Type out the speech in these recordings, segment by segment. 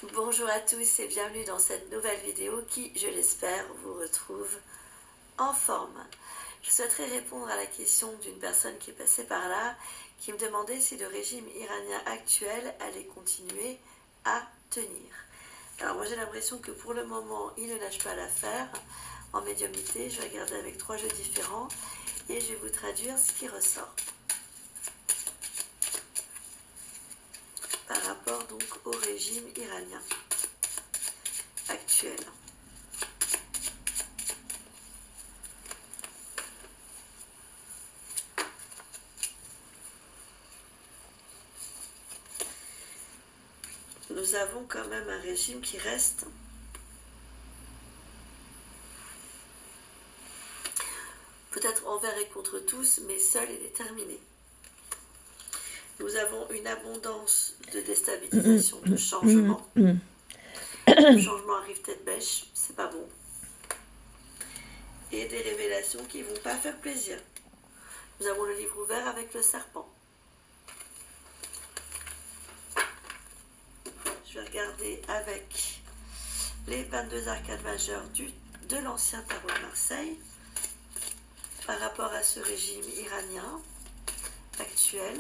Bonjour à tous et bienvenue dans cette nouvelle vidéo qui, je l'espère, vous retrouve en forme. Je souhaiterais répondre à la question d'une personne qui est passée par là, qui me demandait si le régime iranien actuel allait continuer à tenir. Alors moi j'ai l'impression que pour le moment, il ne lâche pas l'affaire. En médiumnité, je vais regarder avec 3 jeux différents et je vais vous traduire ce qui ressort. Par rapport donc au régime iranien actuel. Nous avons quand même un régime qui reste peut-être envers et contre tous, mais seul et déterminé. Nous avons une abondance de déstabilisation, de changement. Le changement arrive tête bêche, c'est pas bon. Et des révélations qui vont pas faire plaisir. Nous avons le livre ouvert avec le serpent. Je vais regarder avec les 22 arcades majeures de l'ancien tarot de Marseille par rapport à ce régime iranien actuel.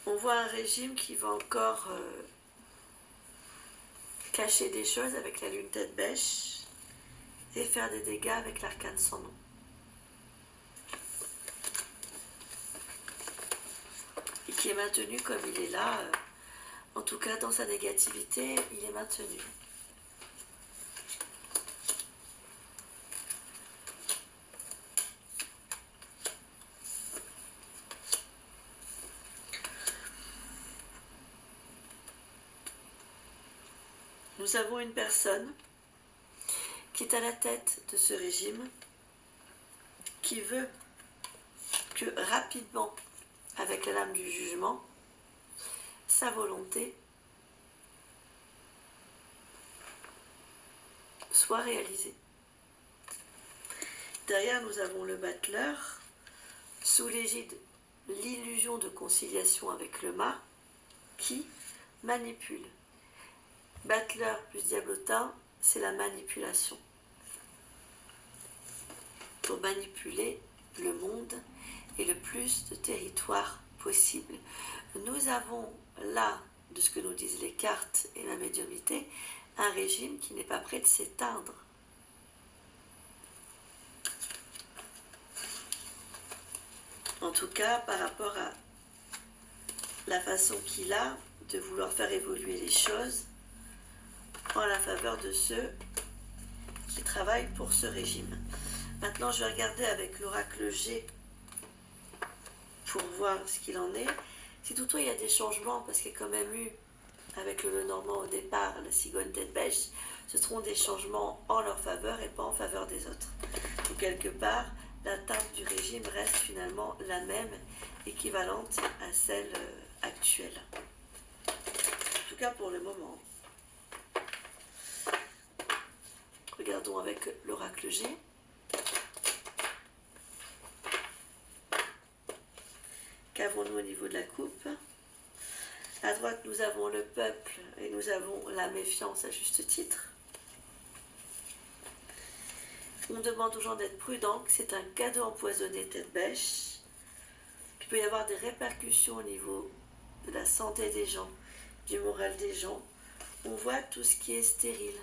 On voit un régime qui va encore cacher des choses avec la lune tête bêche et faire des dégâts avec l'arcane sans nom. Et qui est maintenu comme il est là, en tout cas dans sa négativité, il est maintenu. Nous avons une personne qui est à la tête de ce régime, qui veut que rapidement, avec la lame du jugement, sa volonté soit réalisée. Derrière, nous avons le battleur, sous l'égide l'illusion de conciliation avec le mât, qui manipule. Battleur plus diablotin, c'est la manipulation. Pour manipuler le monde et le plus de territoire possible. Nous avons là, de ce que nous disent les cartes et la médiumnité, un régime qui n'est pas prêt de s'éteindre. En tout cas, par rapport à la façon qu'il a de vouloir faire évoluer les choses en la faveur de ceux qui travaillent pour ce régime. Maintenant, je vais regarder avec l'oracle G pour voir ce qu'il en est. Si toutefois il y a des changements, parce qu'il y a quand même eu, avec le Normand au départ, la cigogne tête bêche, ce seront des changements en leur faveur et pas en faveur des autres. Donc quelque part, la teinte du régime reste finalement la même, équivalente à celle actuelle. En tout cas pour le moment. Regardons avec l'oracle G. Qu'avons-nous au niveau de la coupe? À droite, nous avons le peuple et nous avons la méfiance à juste titre. On demande aux gens d'être prudents, que c'est un cadeau empoisonné tête bêche, qu'il peut y avoir des répercussions au niveau de la santé des gens, du moral des gens. On voit tout ce qui est stérile,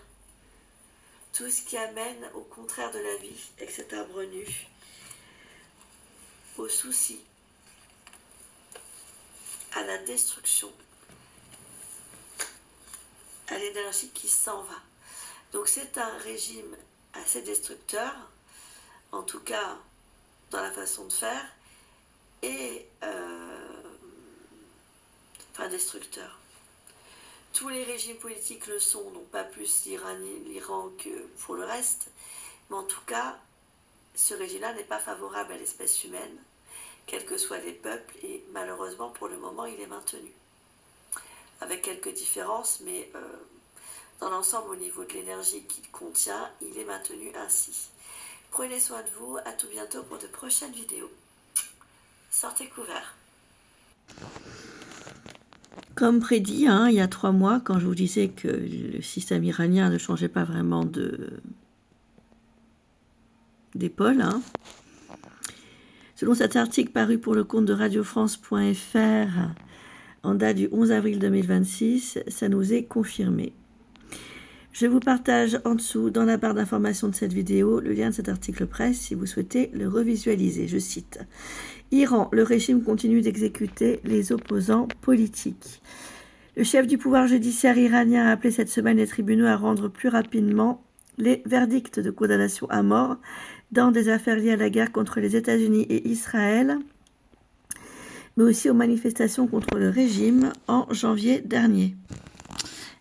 tout ce qui amène au contraire de la vie, avec cet arbre nu, au souci, à la destruction, à l'énergie qui s'en va. Donc c'est un régime assez destructeur, en tout cas dans la façon de faire, et enfin destructeur. Tous les régimes politiques le sont, non pas plus l'Iran que pour le reste, mais en tout cas, ce régime-là n'est pas favorable à l'espèce humaine, quels que soient les peuples, et malheureusement pour le moment il est maintenu. Avec quelques différences, mais dans l'ensemble au niveau de l'énergie qu'il contient, il est maintenu ainsi. Prenez soin de vous, à tout bientôt pour de prochaines vidéos. Sortez couverts. Comme prédit, il y a 3 mois, quand je vous disais que le système iranien ne changeait pas vraiment d'épaule, selon cet article paru pour le compte de radiofrance.fr en date du 11 avril 2026, ça nous est confirmé. Je vous partage en dessous, dans la barre d'information de cette vidéo, le lien de cet article presse si vous souhaitez le revisualiser. Je cite: Iran, le régime continue d'exécuter les opposants politiques. Le chef du pouvoir judiciaire iranien a appelé cette semaine les tribunaux à rendre plus rapidement les verdicts de condamnation à mort dans des affaires liées à la guerre contre les États-Unis et Israël, mais aussi aux manifestations contre le régime en janvier dernier.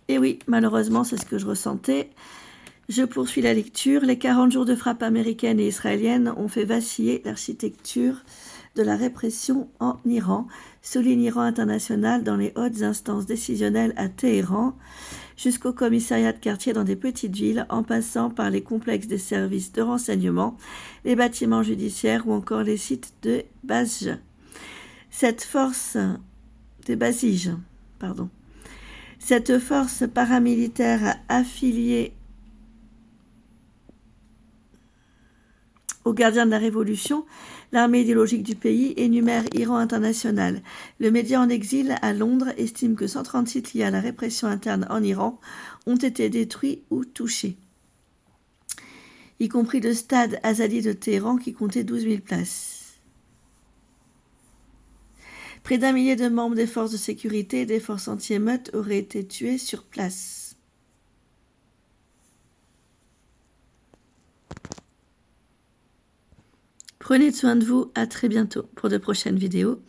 Et oui, malheureusement, c'est ce que je ressentais. Je poursuis la lecture. Les 40 jours de frappe américaine et israélienne ont fait vaciller l'architecture de la répression en Iran, souligne Iran International dans les hautes instances décisionnelles à Téhéran, jusqu'au commissariat de quartier dans des petites villes, en passant par les complexes des services de renseignement, les bâtiments judiciaires ou encore les sites de Basij. Cette force paramilitaire affiliée aux gardiens de la Révolution, l'armée idéologique du pays, énumère Iran International. Le média en exil à Londres estime que 130 sites liés à la répression interne en Iran ont été détruits ou touchés, y compris le stade Azadi de Téhéran qui comptait 12 000 places. Près d'1 millier de membres des forces de sécurité et des forces anti-émeutes auraient été tués sur place. Prenez soin de vous, à très bientôt pour de prochaines vidéos.